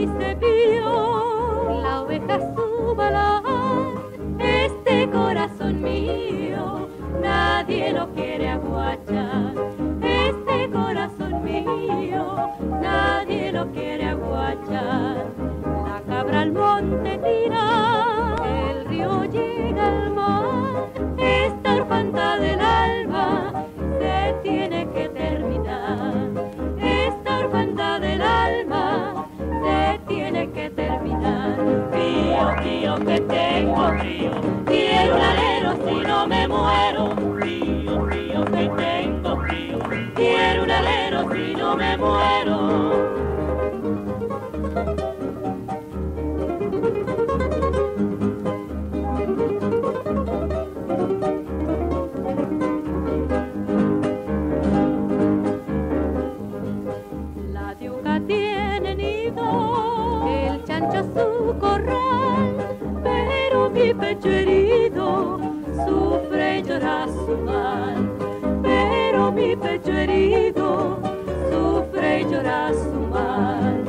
dice pío, la oveja su bala, este corazón mío, nadie lo quiere aguachar. Este corazón mío, nadie lo quiere aguachar. La cabra al monte tira, el río llega al mar, esta orfandad del alma se tiene que terminar. Esta orfandad del alma se tiene que terminar. Frío, frío que tengo frío, quiero un alero si no me muero. Frío, frío que tengo frío, quiero un alero si no me muero. La yuca tiene nido, el chancho su corral, pero mi pecho herido sufre y llora su mal. Pero mi pecho herido sufre y llora su mal.